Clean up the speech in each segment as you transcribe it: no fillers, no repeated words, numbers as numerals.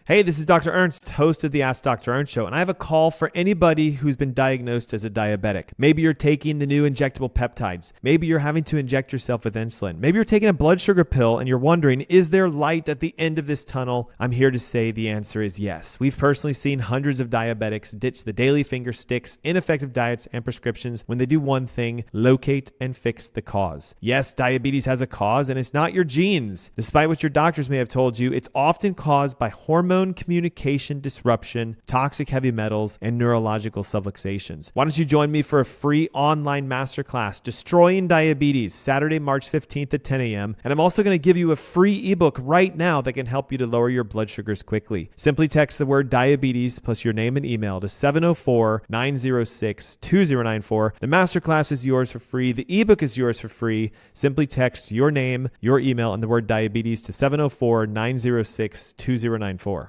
Hey, this is Dr. Ernst, host of the Ask Dr. Ernst show, and I have a call for anybody who's been diagnosed as a diabetic. Maybe you're taking the new injectable peptides. Maybe you're having to inject yourself with insulin. Maybe you're taking a blood sugar pill and you're wondering, is there light at the end of this tunnel? I'm here to say the answer is yes. We've personally seen hundreds of diabetics ditch the daily finger sticks, ineffective diets, and prescriptions when they do one thing: locate and fix the cause. Yes, diabetes has a cause, and it's not your genes. Despite what your doctors may have told you, it's often caused by hormone communication disruption, toxic heavy metals, and neurological subluxations. Why don't you join me for a free online masterclass, Destroying Diabetes, Saturday, March 15th at 10 a.m. And I'm also going to give you a free ebook right now that can help you to lower your blood sugars quickly. Simply text the word diabetes plus your name and email to 704-906-2094. The masterclass is yours for free. The ebook is yours for free. Simply text your name, your email, and the word diabetes to 704-906-2094.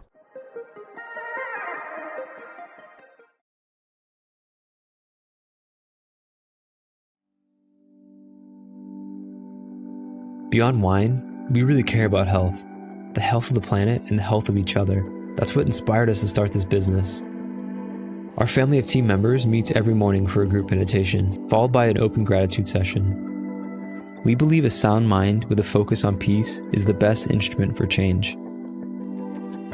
Beyond wine, we really care about health. The health of the planet and the health of each other. That's what inspired us to start this business. Our family of team members meets every morning for a group meditation, followed by an open gratitude session. We believe a sound mind with a focus on peace is the best instrument for change.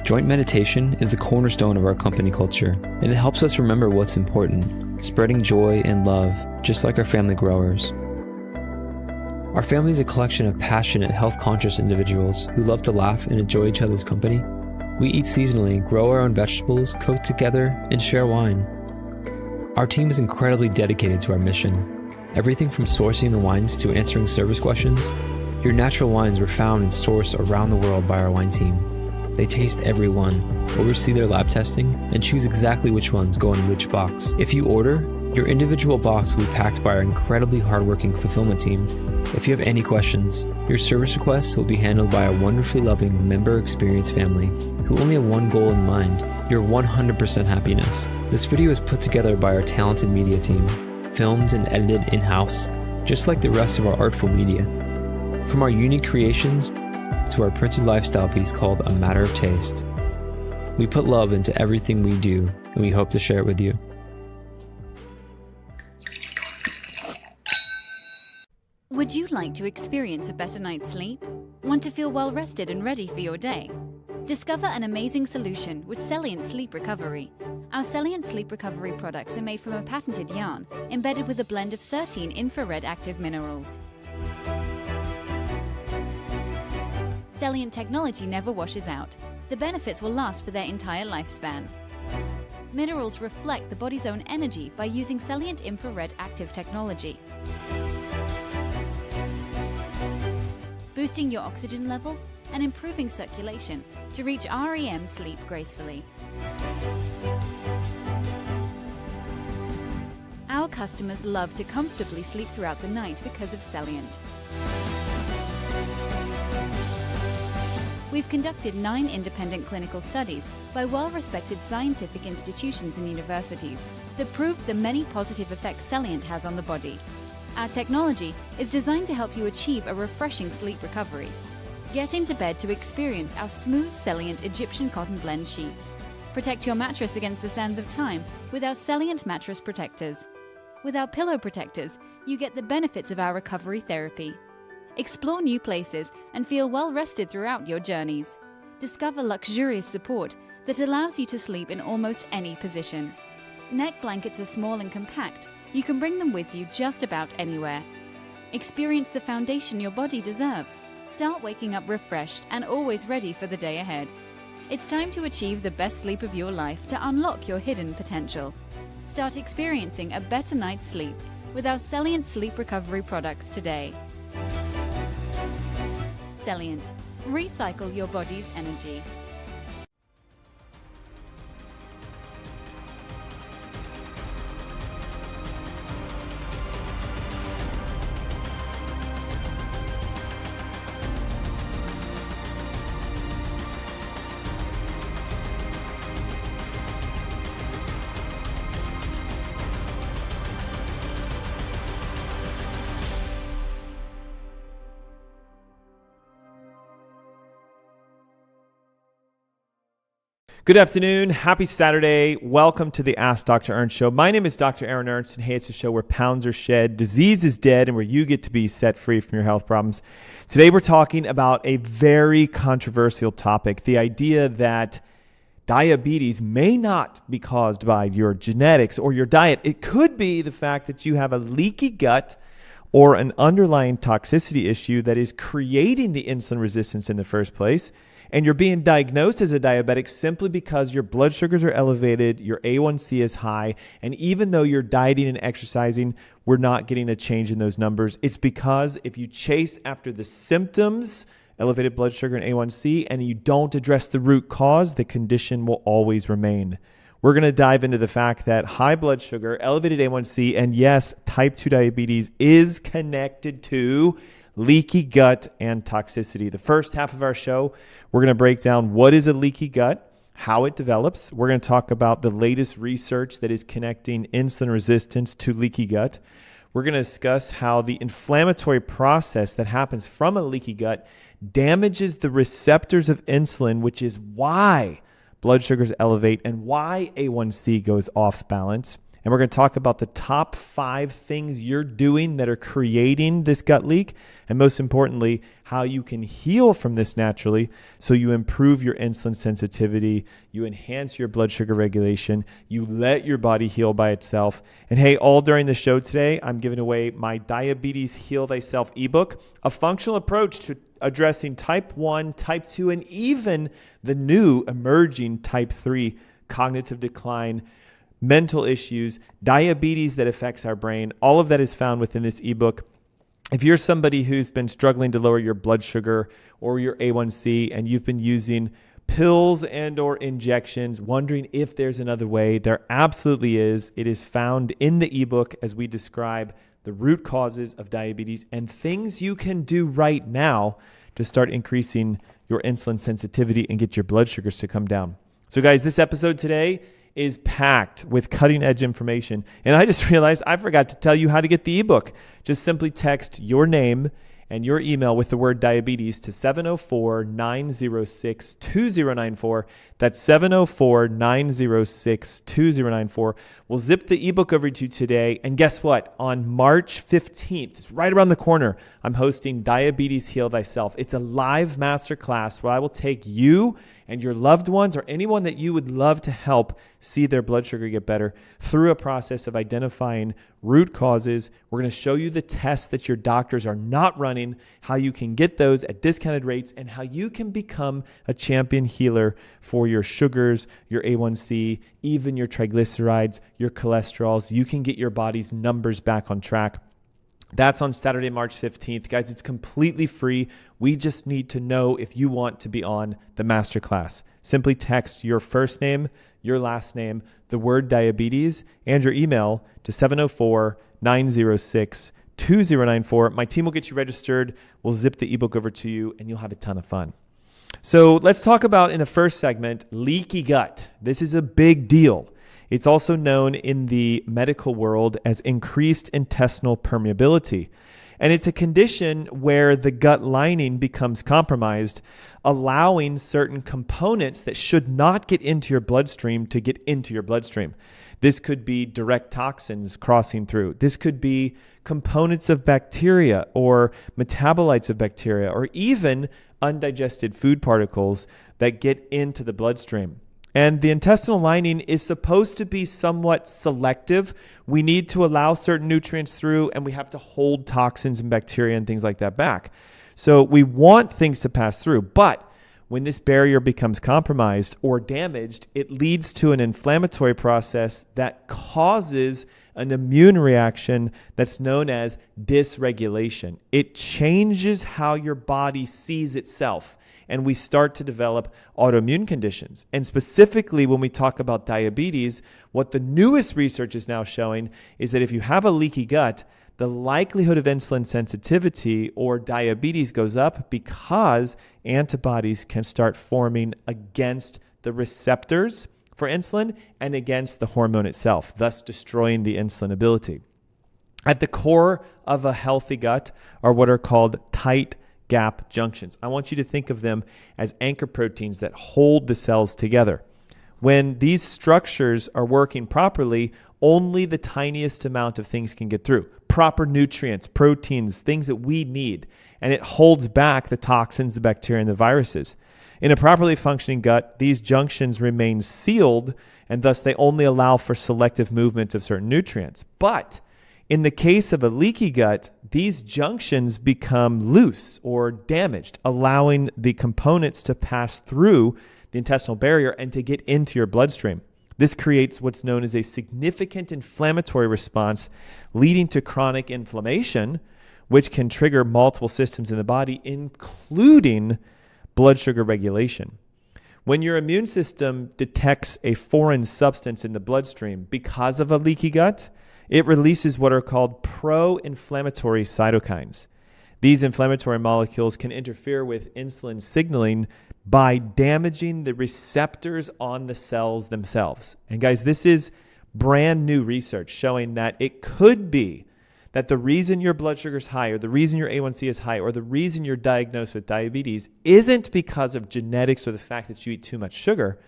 Joint meditation is the cornerstone of our company culture, and it helps us remember what's important, spreading joy and love, just like our family growers. Our family is a collection of passionate, health-conscious individuals who love to laugh and enjoy each other's company. We eat seasonally, grow our own vegetables, cook together, and share wine. Our team is incredibly dedicated to our mission. Everything from sourcing the wines to answering service questions. Your natural wines were found and sourced around the world by our wine team. They taste every one, oversee their lab testing, and choose exactly which ones go in which box. If you order, your individual box will be packed by our incredibly hardworking fulfillment team. If you have any questions, your service requests will be handled by a wonderfully loving member experience family who only have one goal in mind: your 100% happiness. This video is put together by our talented media team, filmed and edited in-house, just like the rest of our artful media. From our unique creations to our printed lifestyle piece called A Matter of Taste. We put love into everything we do, and we hope to share it with you. Would you like to experience a better night's sleep? Want to feel well rested and ready for your day? Discover an amazing solution with Celient Sleep Recovery. Our Celient Sleep Recovery products are made from a patented yarn embedded with a blend of 13 infrared active minerals. Celient technology never washes out. The benefits will last for their entire lifespan. Minerals reflect the body's own energy by using Celient infrared active technology, boosting your oxygen levels and improving circulation to reach REM sleep gracefully. Our customers love to comfortably sleep throughout the night because of Celient. We've conducted 9 independent clinical studies by well-respected scientific institutions and universities that prove the many positive effects Celient has on the body. Our technology is designed to help you achieve a refreshing sleep recovery. Get into bed to experience our smooth Celient Egyptian cotton blend sheets. Protect your mattress against the sands of time with our Celient mattress protectors. With our pillow protectors, you get the benefits of our recovery therapy. Explore new places and feel well rested throughout your journeys. Discover luxurious support that allows you to sleep in almost any position. Neck blankets are small and compact. You can bring them with you just about anywhere. Experience the foundation your body deserves. Start waking up refreshed and always ready for the day ahead. It's time to achieve the best sleep of your life to unlock your hidden potential. Start experiencing a better night's sleep with our Celient Sleep Recovery products today. Celient. Recycle your body's energy. Good afternoon. Happy Saturday. Welcome to the Ask Dr. Ernst show. My name is Dr. Aaron Ernst, and hey, it's a show where pounds are shed, disease is dead, and where you get to be set free from your health problems. Today, we're talking about a very controversial topic, the idea that diabetes may not be caused by your genetics or your diet. It could be the fact that you have a leaky gut or an underlying toxicity issue that is creating the insulin resistance in the first place. And you're being diagnosed as a diabetic simply because your blood sugars are elevated, your A1C is high, and even though you're dieting and exercising, we're not getting a change in those numbers. It's because if you chase after the symptoms, elevated blood sugar and A1C, and you don't address the root cause, the condition will always remain. We're going to dive into the fact that high blood sugar, elevated A1C, and yes, type 2 diabetes is connected to leaky gut and toxicity. The first half of our show, we're going to break down what is a leaky gut, how it develops. We're going to talk about the latest research that is connecting insulin resistance to leaky gut. We're going to discuss how the inflammatory process that happens from a leaky gut damages the receptors of insulin, which is why blood sugars elevate and why A1C goes off balance. And we're going to talk about the top 5 things you're doing that are creating this gut leak. And most importantly, how you can heal from this naturally so you improve your insulin sensitivity, you enhance your blood sugar regulation, you let your body heal by itself. And hey, all during the show today, I'm giving away my Diabetes Heal Thyself ebook, a functional approach to addressing type 1, type 2, and even the new emerging type 3 cognitive decline, mental issues, diabetes that affects our brain. All of that is found within this ebook. If you're somebody who's been struggling to lower your blood sugar or your A1C and you've been using pills and or injections, wondering if there's another way, there absolutely is. It is found in the ebook as we describe the root causes of diabetes and things you can do right now to start increasing your insulin sensitivity and get your blood sugars to come down. So guys, this episode today is packed with cutting-edge information. And I just realized I forgot to tell you how to get the ebook. Just simply text your name and your email with the word diabetes to 704-906-2094. That's 704-906-2094. We'll zip the ebook over to you today. And guess what? On March 15th, it's right around the corner, I'm hosting Diabetes Heal Thyself. It's a live masterclass where I will take you and your loved ones or anyone that you would love to help see their blood sugar get better through a process of identifying root causes. We're going to show you the tests that your doctors are not running, how you can get those at discounted rates, and how you can become a champion healer for your sugars, your A1C, even your triglycerides, your cholesterols. You can get your body's numbers back on track. That's on Saturday, March 15th. Guys, it's completely free. We just need to know if you want to be on the masterclass. Simply text your first name, your last name, the word diabetes, and your email to 704-906-2094. My team will get you registered. We'll zip the ebook over to you, and you'll have a ton of fun. So let's talk about, in the first segment, leaky gut. This is a big deal. It's also known in the medical world as increased intestinal permeability. And it's a condition where the gut lining becomes compromised, allowing certain components that should not get into your bloodstream to get into your bloodstream. This could be direct toxins crossing through. This could be components of bacteria or metabolites of bacteria, or even undigested food particles that get into the bloodstream. And the intestinal lining is supposed to be somewhat selective. We need to allow certain nutrients through, and we have to hold toxins and bacteria and things like that back. So we want things to pass through, but when this barrier becomes compromised or damaged, it leads to an inflammatory process that causes an immune reaction that's known as dysregulation. It changes how your body sees itself, and we start to develop autoimmune conditions. And specifically, when we talk about diabetes, what the newest research is now showing is that if you have a leaky gut, the likelihood of insulin sensitivity or diabetes goes up because antibodies can start forming against the receptors for insulin and against the hormone itself, thus destroying the insulin ability. At the core of a healthy gut are what are called tight gap junctions. I want you to think of them as anchor proteins that hold the cells together. When these structures are working properly, only the tiniest amount of things can get through. Proper nutrients, proteins, things that we need. And it holds back the toxins, the bacteria, and the viruses. In a properly functioning gut, these junctions remain sealed, and thus they only allow for selective movement of certain nutrients. But in the case of a leaky gut, these junctions become loose or damaged, allowing the components to pass through the intestinal barrier and to get into your bloodstream. This creates what's known as a significant inflammatory response, leading to chronic inflammation, which can trigger multiple systems in the body, including blood sugar regulation. When your immune system detects a foreign substance in the bloodstream because of a leaky gut, it releases what are called pro-inflammatory cytokines. These inflammatory molecules can interfere with insulin signaling by damaging the receptors on the cells themselves. And guys, this is brand new research showing that it could be that the reason your blood sugar is high, or the reason your A1C is high, or the reason you're diagnosed with diabetes isn't because of genetics or the fact that you eat too much sugar,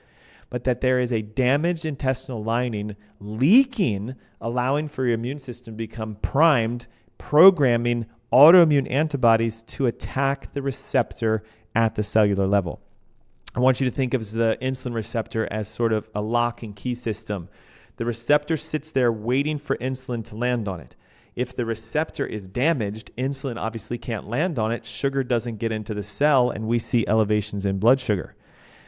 but that there is a damaged intestinal lining leaking, allowing for your immune system to become primed, programming autoimmune antibodies to attack the receptor at the cellular level. I want you to think of the insulin receptor as sort of a lock and key system. The receptor sits there waiting for insulin to land on it. If the receptor is damaged, insulin obviously can't land on it, sugar doesn't get into the cell, and we see elevations in blood sugar.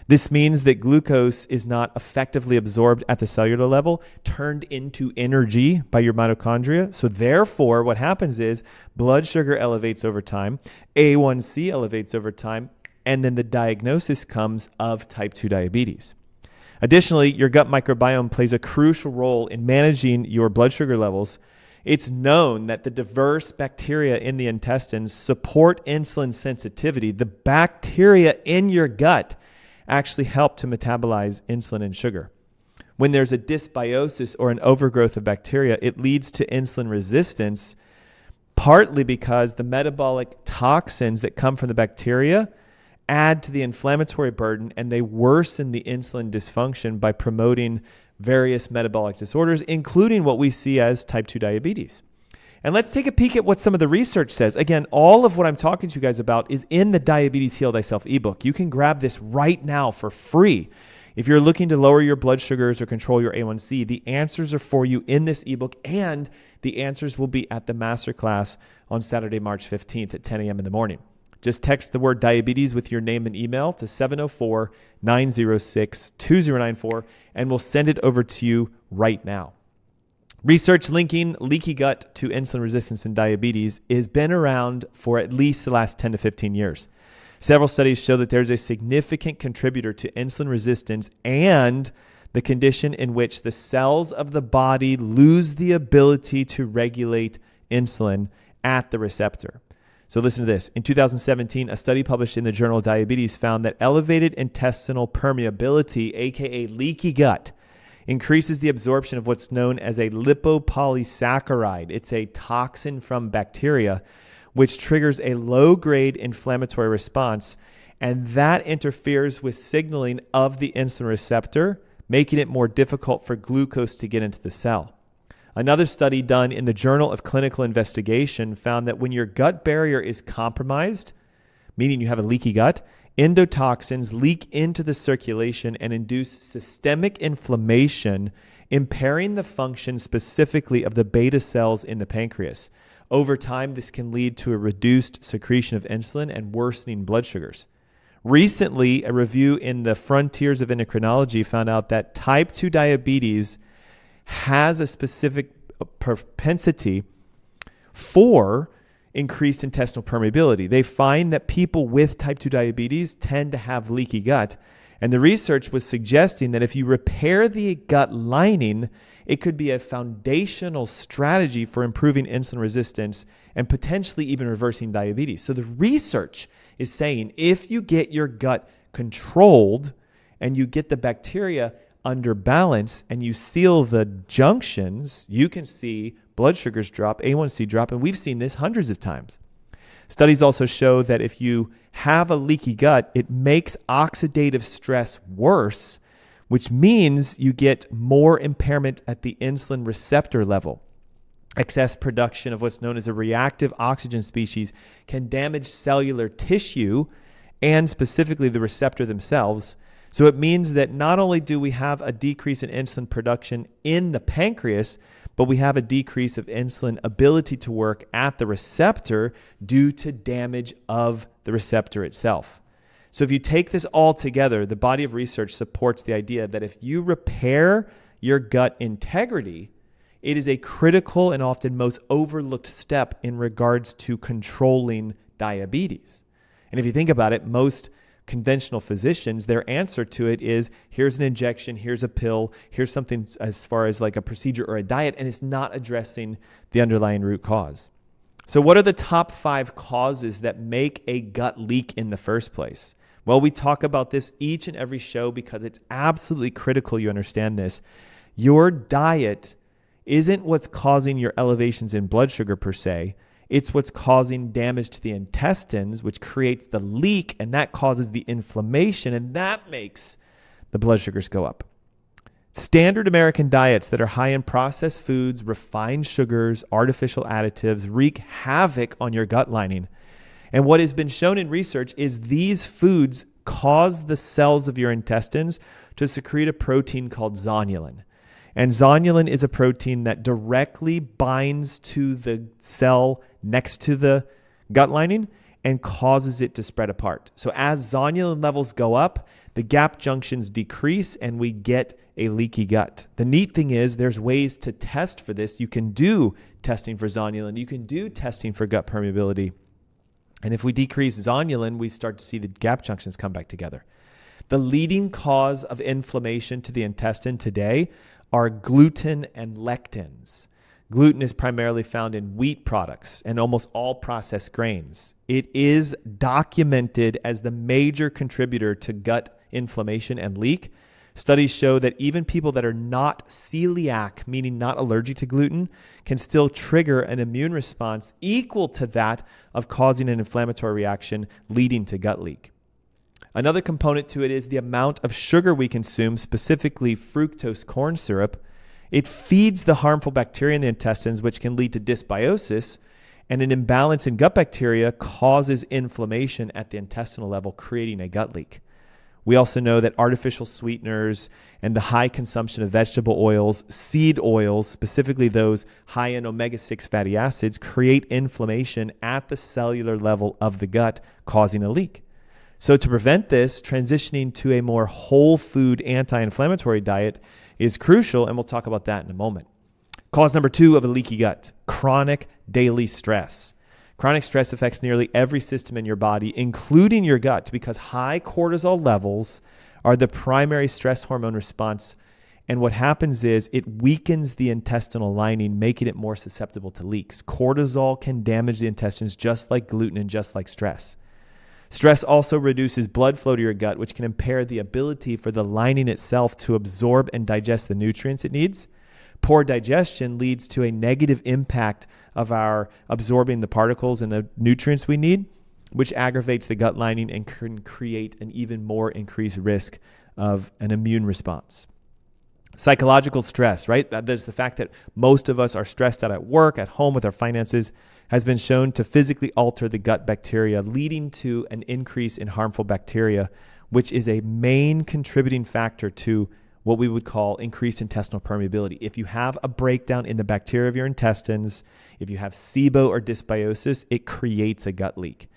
This means that glucose is not effectively absorbed at the cellular level, turned into energy by your mitochondria. So therefore, what happens is blood sugar elevates over time, A1C elevates over time, and then the diagnosis comes of type 2 diabetes. Additionally, your gut microbiome plays a crucial role in managing your blood sugar levels. It's known that the diverse bacteria in the intestines support insulin sensitivity. The bacteria in your gut actually help to metabolize insulin and sugar. When there's a dysbiosis or an overgrowth of bacteria, it leads to insulin resistance, partly because the metabolic toxins that come from the bacteria add to the inflammatory burden, and they worsen the insulin dysfunction by promoting various metabolic disorders, including what we see as type 2 diabetes. And let's take a peek at what some of the research says. Again, all of what I'm talking to you guys about is in the Diabetes Heal Thyself ebook. You can grab this right now for free. If you're looking to lower your blood sugars or control your A1C, the answers are for you in this ebook, and the answers will be at the Masterclass on Saturday, March 15th at 10 a.m. in the morning. Just text the word diabetes with your name and email to 704-906-2094, and we'll send it over to you right now. Research linking leaky gut to insulin resistance and diabetes has been around for at least the last 10 to 15 years. Several studies show that there's a significant contributor to insulin resistance and the condition in which the cells of the body lose the ability to regulate insulin at the receptor. So listen to this. In 2017, a study published in the Journal of Diabetes found that elevated intestinal permeability, aka leaky gut, increases the absorption of what's known as a lipopolysaccharide. It's a toxin from bacteria, which triggers a low-grade inflammatory response, and that interferes with signaling of the insulin receptor, making it more difficult for glucose to get into the cell. Another study done in the Journal of Clinical Investigation found that when your gut barrier is compromised, meaning you have a leaky gut, endotoxins leak into the circulation and induce systemic inflammation, impairing the function specifically of the beta cells in the pancreas. Over time, this can lead to a reduced secretion of insulin and worsening blood sugars. Recently, a review in the Frontiers of Endocrinology found out that type 2 diabetes has a specific propensity for increased intestinal permeability. They find that people with type 2 diabetes tend to have leaky gut, and the research was suggesting that if you repair the gut lining, it could be a foundational strategy for improving insulin resistance and potentially even reversing diabetes. So the research is saying if you get your gut controlled and you get the bacteria under balance and you seal the junctions, you can see blood sugars drop, A1C drop, and we've seen this hundreds of times. Studies also show that if you have a leaky gut, it makes oxidative stress worse, which means you get more impairment at the insulin receptor level. Excess production of what's known as a reactive oxygen species can damage cellular tissue and specifically the receptor themselves. So it means that not only do we have a decrease in insulin production in the pancreas, but we have a decrease of insulin ability to work at the receptor due to damage of the receptor itself. So if you take this all together, the body of research supports the idea that if you repair your gut integrity, it is a critical and often most overlooked step in regards to controlling diabetes. And if you think about it, most conventional physicians, their answer to it is, here's an injection, here's a pill, here's something as far as like a procedure or a diet, and it's not addressing the underlying root cause. So what are the top 5 causes that make a gut leak in the first place? Well, we talk about this each and every show because it's absolutely critical you understand this. Your diet isn't what's causing your elevations in blood sugar per se. It's what's causing damage to the intestines, which creates the leak, and that causes the inflammation, and that makes the blood sugars go up. Standard American diets that are high in processed foods, refined sugars, artificial additives wreak havoc on your gut lining. And what has been shown in research is these foods cause the cells of your intestines to secrete a protein called zonulin. And zonulin is a protein that directly binds to the cell next to the gut lining and causes it to spread apart. So as zonulin levels go up, the gap junctions decrease and we get a leaky gut. The neat thing is there's ways to test for this. You can do testing for zonulin. You can do testing for gut permeability. And if we decrease zonulin, we start to see the gap junctions come back together. The leading cause of inflammation to the intestine today are gluten and lectins. Gluten is primarily found in wheat products and almost all processed grains. It is documented as the major contributor to gut inflammation and leak. Studies show that even people that are not celiac, meaning not allergic to gluten, can still trigger an immune response equal to that of causing an inflammatory reaction leading to gut leak. Another component to it is the amount of sugar we consume, specifically fructose corn syrup. It feeds the harmful bacteria in the intestines, which can lead to dysbiosis, and an imbalance in gut bacteria causes inflammation at the intestinal level, creating a gut leak. We also know that artificial sweeteners and the high consumption of vegetable oils, seed oils, specifically those high in omega-6 fatty acids, create inflammation at the cellular level of the gut, causing a leak. So to prevent this, transitioning to a more whole food anti-inflammatory diet is crucial, and we'll talk about that in a moment. Cause number 2 of a leaky gut, chronic daily stress. Chronic stress affects nearly every system in your body, including your gut, because high cortisol levels are the primary stress hormone response. And what happens is it weakens the intestinal lining, making it more susceptible to leaks. Cortisol can damage the intestines just like gluten and just like stress. Stress also reduces blood flow to your gut, which can impair the ability for the lining itself to absorb and digest the nutrients it needs. Poor digestion leads to a negative impact of our absorbing the particles and the nutrients we need, which aggravates the gut lining and can create an even more increased risk of an immune response. Psychological stress, right? There's the fact that most of us are stressed out at work, at home, with our finances, has been shown to physically alter the gut bacteria, leading to an increase in harmful bacteria, which is a main contributing factor to what we would call increased intestinal permeability. If you have a breakdown in the bacteria of your intestines, if you have SIBO or dysbiosis, it creates a gut leak.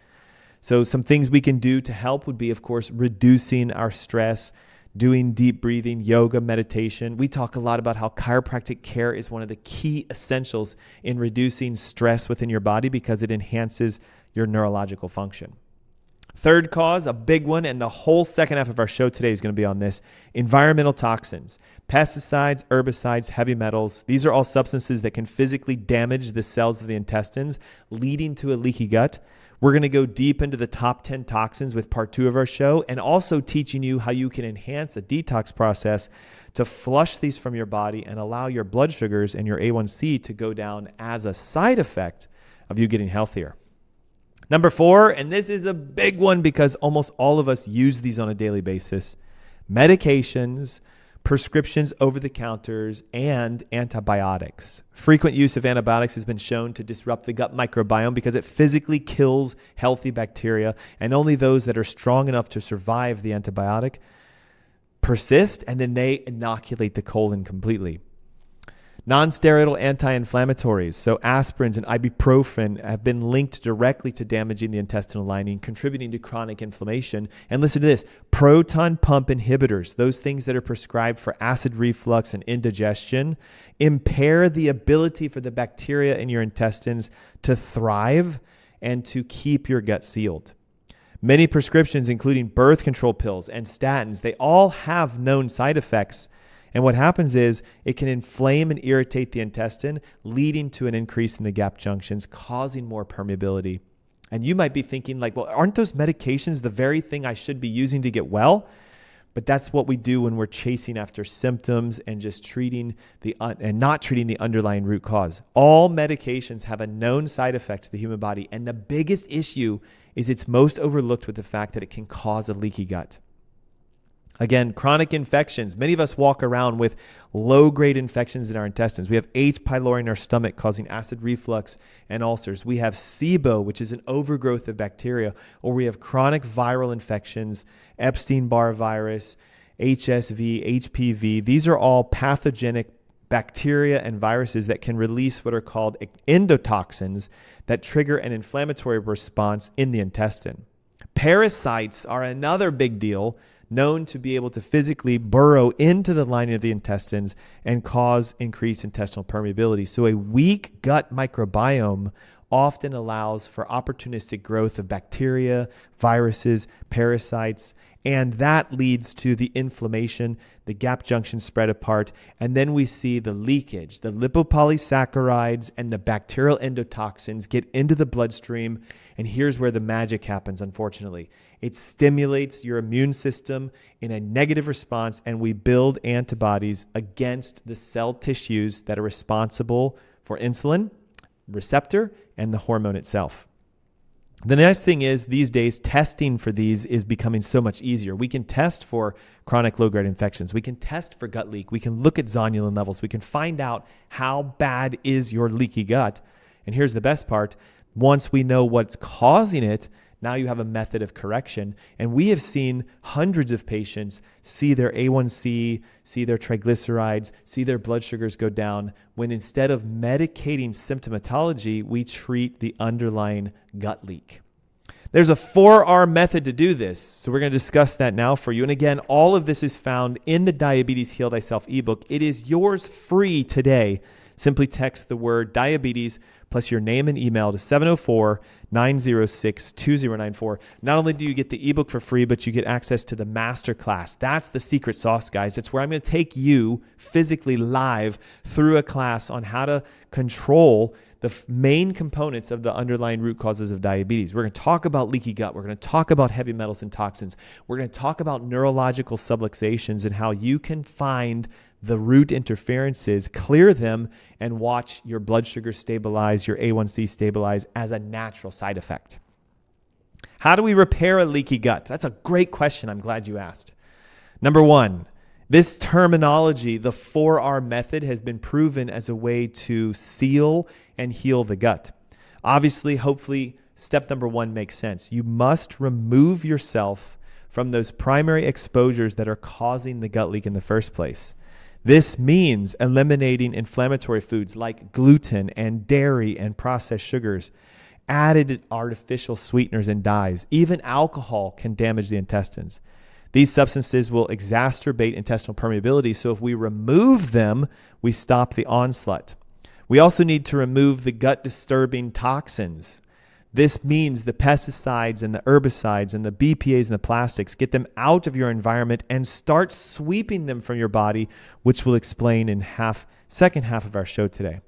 So some things we can do to help would be, of course, reducing our stress, doing deep breathing, yoga, meditation. We talk a lot about how chiropractic care is one of the key essentials in reducing stress within your body because it enhances your neurological function. Third cause, a big one, and the whole second half of our show today is going to be on this: environmental toxins, pesticides, herbicides, heavy metals. These are all substances that can physically damage the cells of the intestines, leading to a leaky gut. We're going to go deep into the top 10 toxins with part 2 of our show, and also teaching you how you can enhance a detox process to flush these from your body and allow your blood sugars and your A1C to go down as a side effect of you getting healthier. Number 4, and this is a big one because almost all of us use these on a daily basis: medications, prescriptions, over-the-counters, and antibiotics. Frequent use of antibiotics has been shown to disrupt the gut microbiome because it physically kills healthy bacteria, and only those that are strong enough to survive the antibiotic persist, and then they inoculate the colon completely. Non-steroidal anti-inflammatories, so aspirins and ibuprofen, have been linked directly to damaging the intestinal lining, contributing to chronic inflammation. And listen to this, proton pump inhibitors, those things that are prescribed for acid reflux and indigestion, impair the ability for the bacteria in your intestines to thrive and to keep your gut sealed. Many prescriptions, including birth control pills and statins, they all have known side effects. And what happens is it can inflame and irritate the intestine, leading to an increase in the gap junctions, causing more permeability. And you might be thinking like, well, aren't those medications the very thing I should be using to get well? But that's what we do when we're chasing after symptoms and just not treating the underlying root cause. All medications have a known side effect to the human body. And the biggest issue is it's most overlooked with the fact that it can cause a leaky gut. Again, chronic infections. Many of us walk around with low-grade infections in our intestines. We have H. pylori in our stomach causing acid reflux and ulcers. We have SIBO, which is an overgrowth of bacteria, or we have chronic viral infections, Epstein-Barr virus, HSV, HPV. These are all pathogenic bacteria and viruses that can release what are called endotoxins that trigger an inflammatory response in the intestine. Parasites are another big deal, known to be able to physically burrow into the lining of the intestines and cause increased intestinal permeability. So a weak gut microbiome often allows for opportunistic growth of bacteria, viruses, parasites, and that leads to the inflammation, the gap junctions spread apart, and then we see the leakage. The lipopolysaccharides and the bacterial endotoxins get into the bloodstream, and here's where the magic happens, unfortunately. It stimulates your immune system in a negative response, and we build antibodies against the cell tissues that are responsible for insulin receptor and the hormone itself. The next thing is these days, testing for these is becoming so much easier. We can test for chronic low-grade infections. We can test for gut leak. We can look at zonulin levels. We can find out how bad is your leaky gut. And here's the best part. Once we know what's causing it, now you have a method of correction. And we have seen hundreds of patients see their A1C, see their triglycerides, see their blood sugars go down, when instead of medicating symptomatology, we treat the underlying gut leak. There's a 4R method to do this. So we're going to discuss that now for you. And again, all of this is found in the Diabetes Heal Thyself ebook. It is yours free today. Simply text the word diabetes plus your name and email to 704-906-2094. Not only do you get the ebook for free, but you get access to the Masterclass. That's the secret sauce, guys. It's where I'm going to take you physically live through a class on how to control the main components of the underlying root causes of diabetes. We're going to talk about leaky gut. We're going to talk about heavy metals and toxins. We're going to talk about neurological subluxations and how you can find the root interferences, clear them, and watch your blood sugar stabilize, your A1C stabilize as a natural side effect. How do we repair a leaky gut? That's a great question. I'm glad you asked. Number one, this terminology, the 4R method, has been proven as a way to seal and heal the gut. Obviously, hopefully, step number one makes sense. You must remove yourself from those primary exposures that are causing the gut leak in the first place. This means eliminating inflammatory foods like gluten and dairy and processed sugars, added artificial sweeteners and dyes. Even alcohol can damage the intestines. These substances will exacerbate intestinal permeability, so if we remove them, we stop the onslaught. We also need to remove the gut-disturbing toxins. This means the pesticides and the herbicides and the BPAs and the plastics. Get them out of your environment and start sweeping them from your body, which we'll explain in second half of our show today.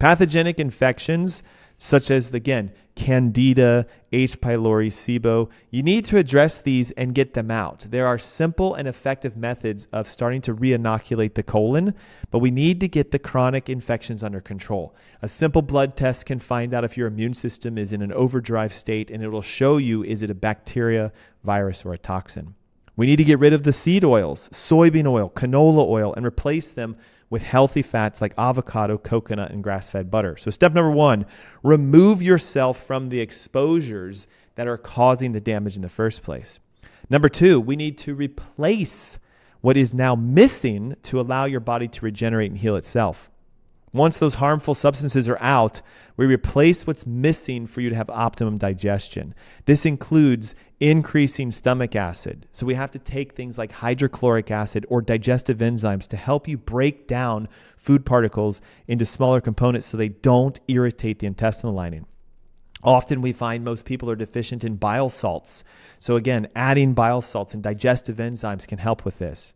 Pathogenic infections, such as, again, Candida, H. pylori, SIBO, you need to address these and get them out. There are simple and effective methods of starting to re-inoculate the colon, but we need to get the chronic infections under control. A simple blood test can find out if your immune system is in an overdrive state, and it will show you, is it a bacteria, virus, or a toxin. We need to get rid of the seed oils, soybean oil, canola oil, and replace them with healthy fats like avocado, coconut, and grass-fed butter. So step number 1, remove yourself from the exposures that are causing the damage in the first place. Number 2, we need to replace what is now missing to allow your body to regenerate and heal itself. Once those harmful substances are out, we replace what's missing for you to have optimum digestion. This includes increasing stomach acid. So we have to take things like hydrochloric acid or digestive enzymes to help you break down food particles into smaller components so they don't irritate the intestinal lining. Often we find most people are deficient in bile salts. So again, adding bile salts and digestive enzymes can help with this.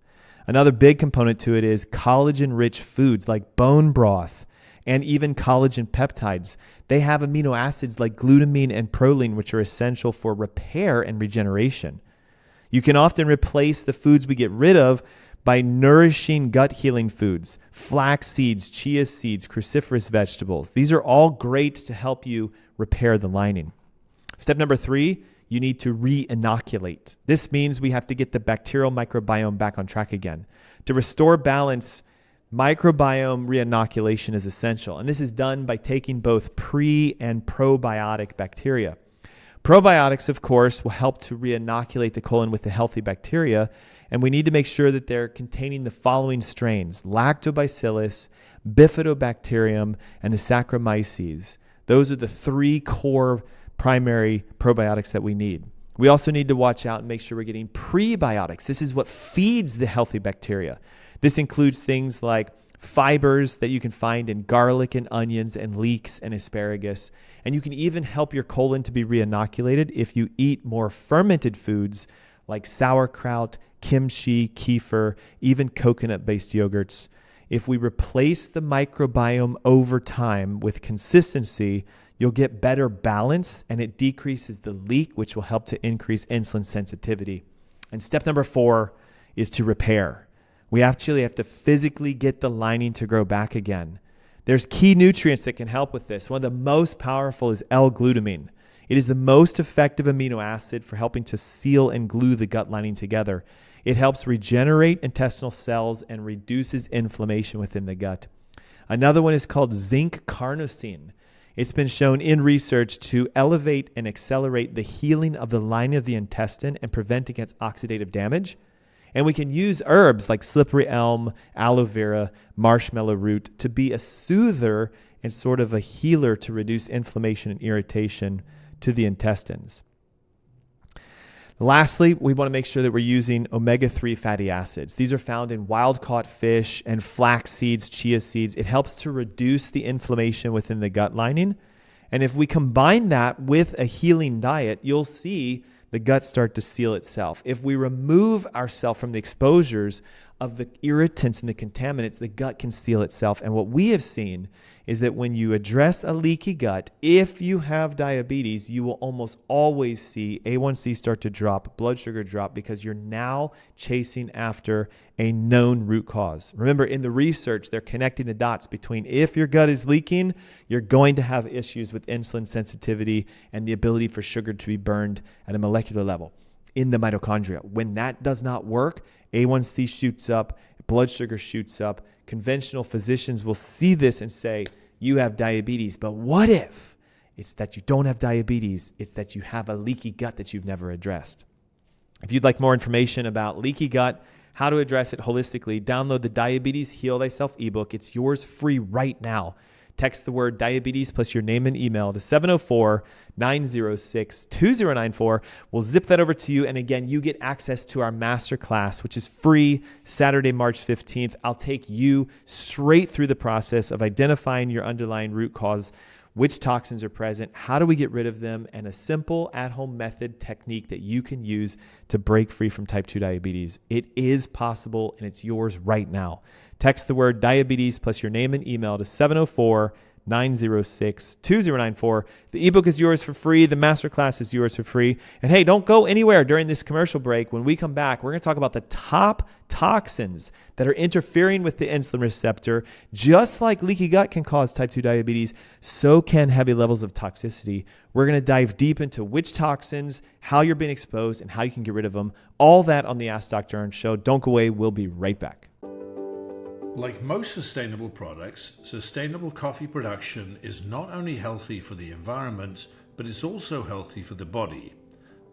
Another big component to it is collagen-rich foods like bone broth and even collagen peptides. They have amino acids like glutamine and proline, which are essential for repair and regeneration. You can often replace the foods we get rid of by nourishing gut-healing foods, flax seeds, chia seeds, cruciferous vegetables. These are all great to help you repair the lining. Step number 3, you need to re-inoculate. This means we have to get the bacterial microbiome back on track again. To restore balance, microbiome re-inoculation is essential, and this is done by taking both pre- and probiotic bacteria. Probiotics, of course, will help to re-inoculate the colon with the healthy bacteria, and we need to make sure that they're containing the following strains: Lactobacillus, Bifidobacterium, and the Saccharomyces. Those are the 3 core primary probiotics that we need. We also need to watch out and make sure we're getting prebiotics. This is what feeds the healthy bacteria. This includes things like fibers that you can find in garlic and onions and leeks and asparagus. And you can even help your colon to be re-inoculated if you eat more fermented foods like sauerkraut, kimchi, kefir, even coconut-based yogurts. If we replace the microbiome over time with consistency, you'll get better balance, and it decreases the leak, which will help to increase insulin sensitivity. And step number 4 is to repair. We actually have to physically get the lining to grow back again. There's key nutrients that can help with this. One of the most powerful is L-glutamine. It is the most effective amino acid for helping to seal and glue the gut lining together. It helps regenerate intestinal cells and reduces inflammation within the gut. Another one is called zinc carnosine. It's been shown in research to elevate and accelerate the healing of the lining of the intestine and prevent against oxidative damage. And we can use herbs like slippery elm, aloe vera, marshmallow root to be a soother and sort of a healer to reduce inflammation and irritation to the intestines. Lastly, we want to make sure that we're using omega-3 fatty acids. These are found in wild-caught fish and flax seeds, chia seeds. It helps to reduce the inflammation within the gut lining. And if we combine that with a healing diet, you'll see the gut start to seal itself. If we remove ourselves from the exposures of the irritants and the contaminants, the gut can seal itself. And what we have seen is that when you address a leaky gut, if you have diabetes, you will almost always see A1C start to drop, blood sugar drop, because you're now chasing after a known root cause. Remember, in the research, they're connecting the dots between if your gut is leaking, you're going to have issues with insulin sensitivity and the ability for sugar to be burned at a molecular level in the mitochondria. When that does not work, A1C shoots up, blood sugar shoots up. Conventional physicians will see this and say, you have diabetes. But what if it's that you don't have diabetes? It's that you have a leaky gut that you've never addressed. If you'd like more information about leaky gut, how to address it holistically, download the Diabetes Heal Thyself ebook. It's yours free right now. Text the word diabetes plus your name and email to 704-906-2094. We'll zip that over to you. And again, you get access to our Masterclass, which is free Saturday, March 15th. I'll take you straight through the process of identifying your underlying root cause, which toxins are present, how do we get rid of them, and a simple at-home method technique that you can use to break free from type 2 diabetes. It is possible, and it's yours right now. Text the word diabetes plus your name and email to 906-2094. The ebook is yours for free. The Masterclass is yours for free. And hey, don't go anywhere during this commercial break. When we come back, we're going to talk about the top toxins that are interfering with the insulin receptor. Just like leaky gut can cause type 2 diabetes, so can heavy levels of toxicity. We're going to dive deep into which toxins, how you're being exposed, and how you can get rid of them. All that on the Ask Dr. Ernst show. Don't go away. We'll be right back. Like most sustainable products, sustainable coffee production is not only healthy for the environment, but it's also healthy for the body.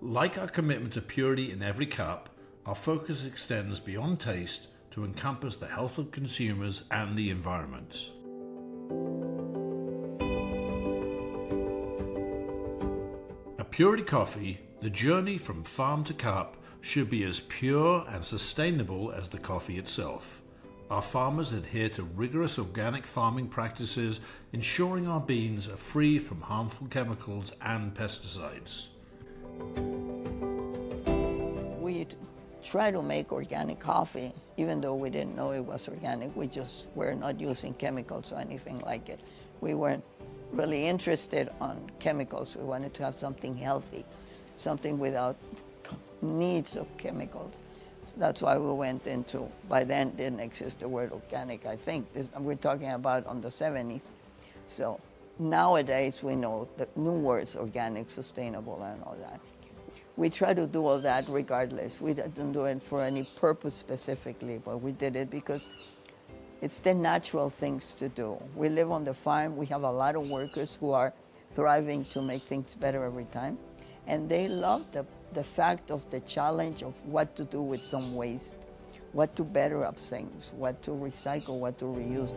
Like our commitment to purity in every cup, our focus extends beyond taste to encompass the health of consumers and the environment. At Purity Coffee, the journey from farm to cup should be as pure and sustainable as the coffee itself. Our farmers adhere to rigorous organic farming practices, ensuring our beans are free from harmful chemicals and pesticides. We try to make organic coffee, even though we didn't know it was organic. We just were not using chemicals or anything like it. We weren't really interested on chemicals. We wanted to have something healthy, something without needs of chemicals. That's why we went into, by then didn't exist the word organic, I think. We're talking about on the 70s. So nowadays we know the new words, organic, sustainable, and all that. We try to do all that regardless. We didn't do it for any purpose specifically, but we did it because it's the natural things to do. We live on the farm. We have a lot of workers who are thriving to make things better every time. And they love the fact of the challenge of what to do with some waste, what to better up things, what to recycle, what to reuse.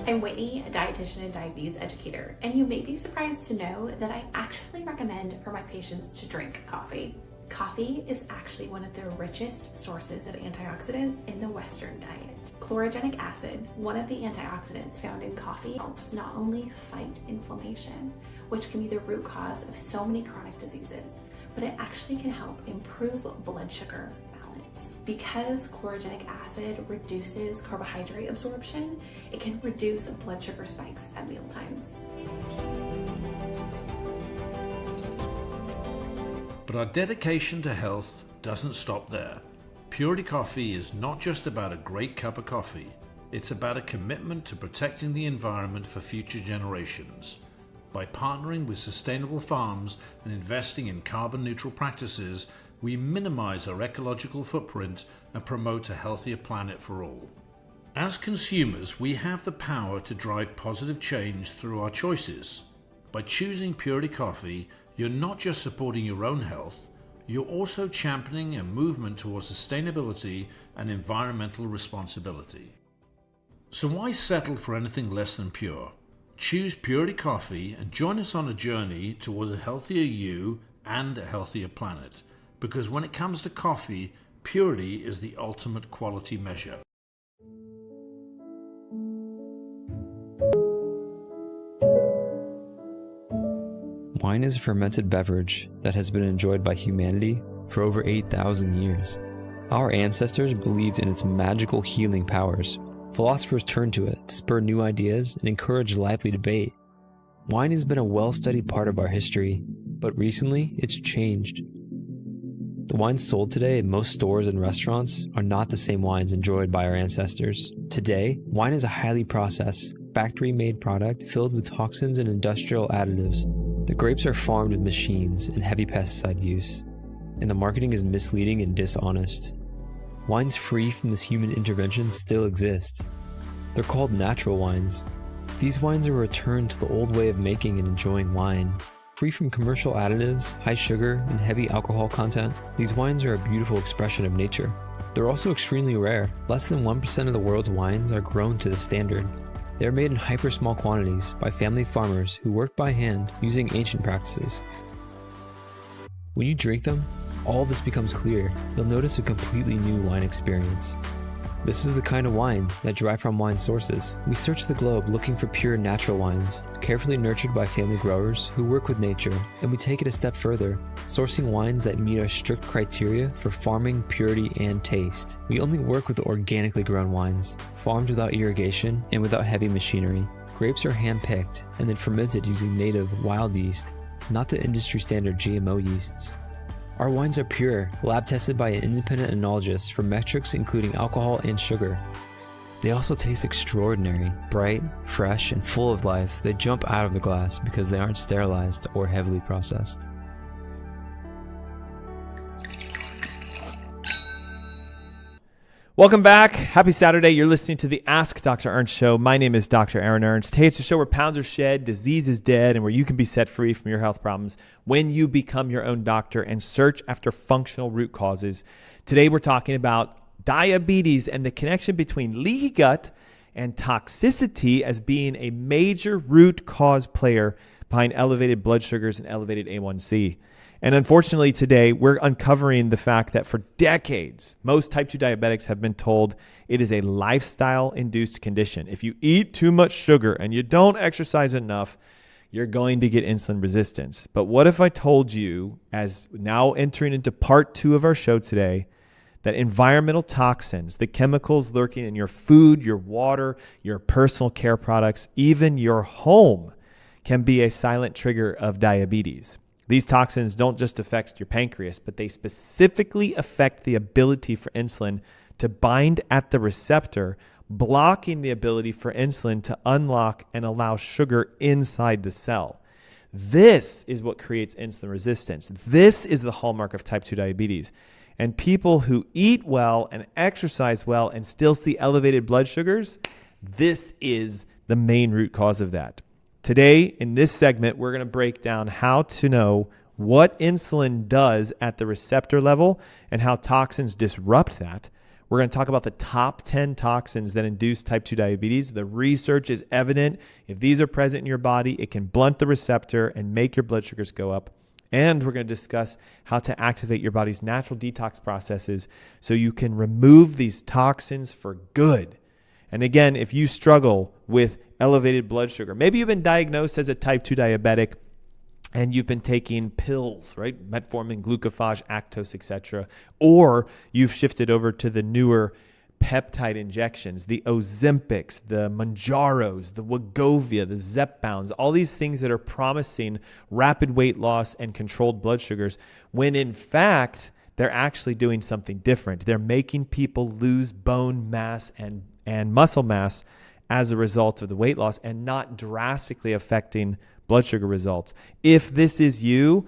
I'm Whitney, a dietitian and diabetes educator, and you may be surprised to know that I actually recommend for my patients to drink coffee. Coffee is actually one of the richest sources of antioxidants in the Western diet. Chlorogenic acid, one of the antioxidants found in coffee, helps not only fight inflammation, which can be the root cause of so many chronic diseases, but it actually can help improve blood sugar balance. Because chlorogenic acid reduces carbohydrate absorption, it can reduce blood sugar spikes at mealtimes. But our dedication to health doesn't stop there. Purity Coffee is not just about a great cup of coffee. It's about a commitment to protecting the environment for future generations. By partnering with sustainable farms and investing in carbon neutral practices, we minimize our ecological footprint and promote a healthier planet for all. As consumers, we have the power to drive positive change through our choices. By choosing Purity Coffee, you're not just supporting your own health, you're also championing a movement towards sustainability and environmental responsibility. So why settle for anything less than pure? Choose Purity Coffee and join us on a journey towards a healthier you and a healthier planet. Because when it comes to coffee, purity is the ultimate quality measure. Wine is a fermented beverage that has been enjoyed by humanity for over 8,000 years. Our ancestors believed in its magical healing powers. Philosophers turned to it to spur new ideas and encourage lively debate. Wine has been a well-studied part of our history, but recently it's changed. The wines sold today in most stores and restaurants are not the same wines enjoyed by our ancestors. Today, wine is a highly processed, factory-made product filled with toxins and industrial additives. The grapes are farmed with machines and heavy pesticide use, and the marketing is misleading and dishonest. Wines free from this human intervention still exist. They're called natural wines. These wines are a return to the old way of making and enjoying wine. Free from commercial additives, high sugar, and heavy alcohol content, these wines are a beautiful expression of nature. They're also extremely rare. Less than 1% of the world's wines are grown to this standard. They're made in hyper-small quantities by family farmers who work by hand using ancient practices. When you drink them, all of this becomes clear. You'll notice a completely new wine experience. This is the kind of wine that derive from wine sources. We search the globe looking for pure natural wines, carefully nurtured by family growers who work with nature, and we take it a step further, sourcing wines that meet our strict criteria for farming, purity, and taste. We only work with organically grown wines, farmed without irrigation and without heavy machinery. Grapes are hand-picked and then fermented using native wild yeast, not the industry standard GMO yeasts. Our wines are pure, lab-tested by an independent enologist for metrics including alcohol and sugar. They also taste extraordinary, bright, fresh, and full of life. They jump out of the glass because they aren't sterilized or heavily processed. Welcome back. Happy Saturday. You're listening to the Ask Dr. Ernst show. My name is Dr. Ernst. Hey, it's a show where pounds are shed, disease is dead, and where you can be set free from your health problems when you become your own doctor and search after functional root causes. Today, we're talking about diabetes and the connection between leaky gut and toxicity as being a major root cause player behind elevated blood sugars and elevated A1C. And unfortunately today, we're uncovering the fact that for decades, most type 2 diabetics have been told it is a lifestyle-induced condition. If you eat too much sugar and you don't exercise enough, you're going to get insulin resistance. But what if I told you, as now entering into part 2 of our show today, that environmental toxins, the chemicals lurking in your food, your water, your personal care products, even your home, can be a silent trigger of diabetes? These toxins don't just affect your pancreas, but they specifically affect the ability for insulin to bind at the receptor, blocking the ability for insulin to unlock and allow sugar inside the cell. This is what creates insulin resistance. This is the hallmark of type 2 diabetes. And people who eat well and exercise well and still see elevated blood sugars, this is the main root cause of that. Today, in this segment, we're going to break down how to know what insulin does at the receptor level and how toxins disrupt that. We're going to talk about the top 10 toxins that induce type 2 diabetes. The research is evident. If these are present in your body, it can blunt the receptor and make your blood sugars go up. And we're going to discuss how to activate your body's natural detox processes so you can remove these toxins for good. And again, if you struggle with elevated blood sugar, maybe you've been diagnosed as a type 2 diabetic and you've been taking pills, right? Metformin, glucophage, Actos, etc. Or you've shifted over to the newer peptide injections, the Ozempics, the Mounjaros, the Wegovy, the Zepbounds, all these things that are promising rapid weight loss and controlled blood sugars, when in fact, they're actually doing something different. They're making people lose bone mass and muscle mass as a result of the weight loss and not drastically affecting blood sugar results. If this is you,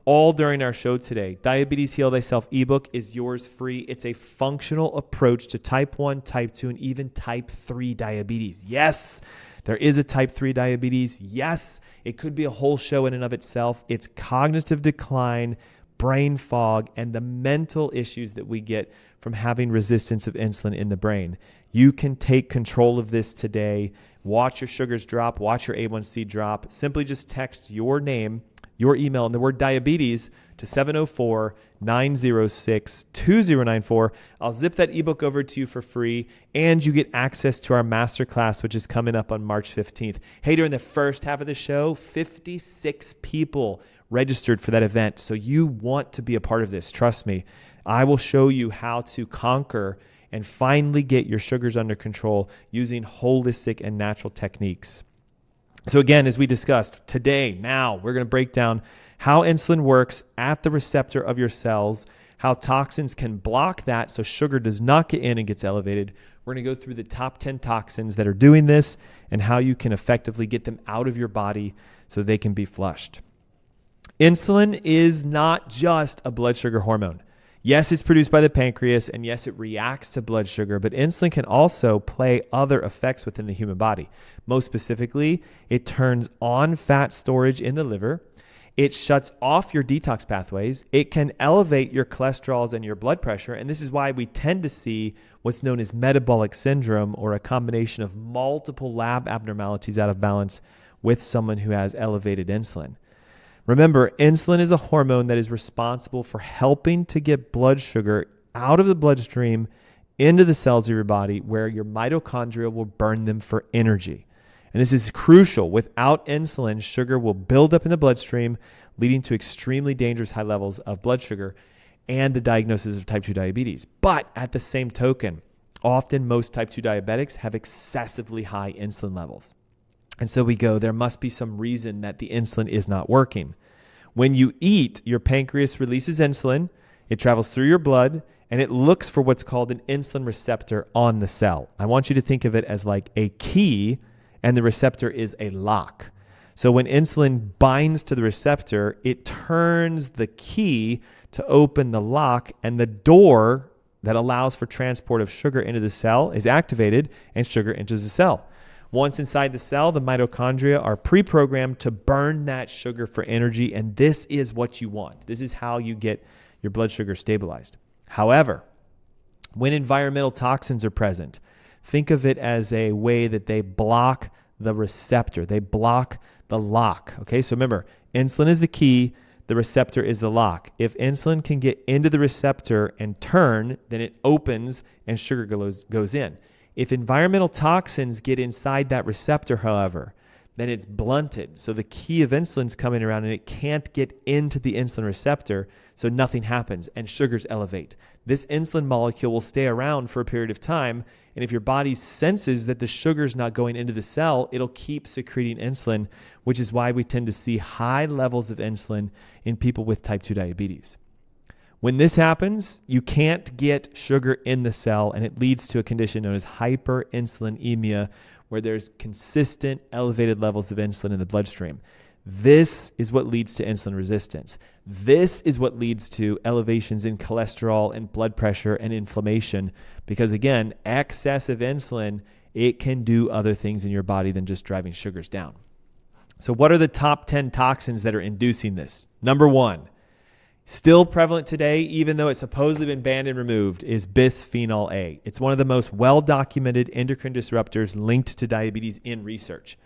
all during our show today, Diabetes Heal Thyself ebook is yours free. It's a functional approach to type 1, type 2, and even type 3 diabetes. Yes, there is a type 3 diabetes. Yes, it could be a whole show in and of itself. It's cognitive decline, brain fog, and the mental issues that we get from having resistance of insulin in the brain. You can take control of this today. Watch your sugars drop. Watch your A1C drop. Simply just text your name, your email, and the word diabetes to 704-906-2094. I'll zip that ebook over to you for free, and you get access to our Masterclass, which is coming up on March 15th. Hey, during the first half of the show, 56 people registered for that event. So you want to be a part of this. Trust me. I will show you how to conquer and finally get your sugars under control using holistic and natural techniques. So again, as we discussed today, now we're going to break down how insulin works at the receptor of your cells, how toxins can block that so sugar does not get in and gets elevated. We're going to go through the top 10 toxins that are doing this and how you can effectively get them out of your body so they can be flushed. Insulin is not just a blood sugar hormone. Yes, it's produced by the pancreas, and yes, it reacts to blood sugar, but insulin can also play other effects within the human body. Most specifically, it turns on fat storage in the liver. It shuts off your detox pathways. It can elevate your cholesterols and your blood pressure, and this is why we tend to see what's known as metabolic syndrome, or a combination of multiple lab abnormalities out of balance with someone who has elevated insulin. Remember, insulin is a hormone that is responsible for helping to get blood sugar out of the bloodstream into the cells of your body where your mitochondria will burn them for energy. And this is crucial. Without insulin, sugar will build up in the bloodstream, leading to extremely dangerous high levels of blood sugar and the diagnosis of type 2 diabetes. But at the same token, often most type 2 diabetics have excessively high insulin levels. And so we go, there must be some reason that the insulin is not working. When you eat, your pancreas releases insulin, it travels through your blood, and it looks for what's called an insulin receptor on the cell. I want you to think of it as like a key, and the receptor is a lock. So when insulin binds to the receptor, it turns the key to open the lock, and the door that allows for transport of sugar into the cell is activated, and sugar enters the cell. Once inside the cell, the mitochondria are pre-programmed to burn that sugar for energy, and this is what you want. This is how you get your blood sugar stabilized. However, when environmental toxins are present, think of it as a way that they block the receptor. They block the lock. Okay, so remember, insulin is the key, the receptor is the lock. If insulin can get into the receptor and turn, then it opens and sugar goes in. If environmental toxins get inside that receptor, however, then it's blunted. So the key of insulin's coming around and it can't get into the insulin receptor, so nothing happens and sugars elevate. This insulin molecule will stay around for a period of time, and if your body senses that the sugar's not going into the cell, it'll keep secreting insulin, which is why we tend to see high levels of insulin in people with type 2 diabetes. When this happens, you can't get sugar in the cell, and it leads to a condition known as hyperinsulinemia, where there's consistent elevated levels of insulin in the bloodstream. This is what leads to insulin resistance. This is what leads to elevations in cholesterol and blood pressure and inflammation, because again, excessive insulin, it can do other things in your body than just driving sugars down. So what are the top 10 toxins that are inducing this? Number 1, still prevalent today, even though it's supposedly been banned and removed, is bisphenol A. It's one of the most well-documented endocrine disruptors linked to diabetes in research.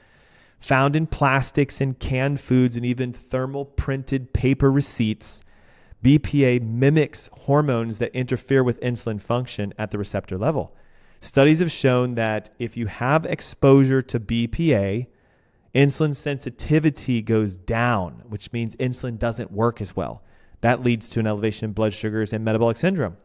Found in plastics and canned foods and even thermal printed paper receipts, BPA mimics hormones that interfere with insulin function at the receptor level. Studies have shown that if you have exposure to BPA, insulin sensitivity goes down, which means insulin doesn't work as well. That leads to an elevation in blood sugars and metabolic syndrome.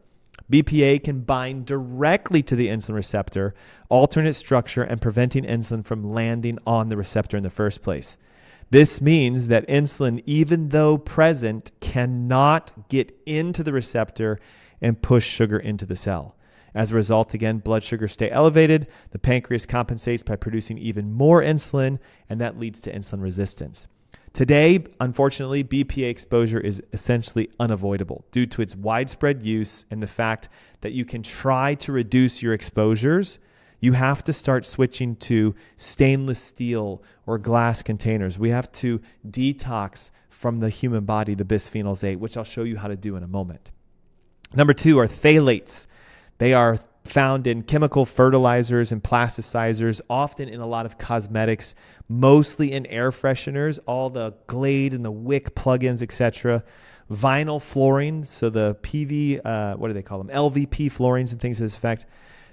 BPA can bind directly to the insulin receptor, altering its structure and preventing insulin from landing on the receptor in the first place. This means that insulin, even though present, cannot get into the receptor and push sugar into the cell. As a result, again, blood sugars stay elevated, the pancreas compensates by producing even more insulin, and that leads to insulin resistance. Today, unfortunately, BPA exposure is essentially unavoidable due to its widespread use and the fact that you can try to reduce your exposures. You have to start switching to stainless steel or glass containers. We have to detox from the human body the bisphenols A, which I'll show you how to do in a moment. Number 2 are phthalates. They are found in chemical fertilizers and plasticizers, often in a lot of cosmetics, mostly in air fresheners, all the Glade and the Wick plugins, etc. Vinyl fluorines, so the LVP fluorines and things to this effect.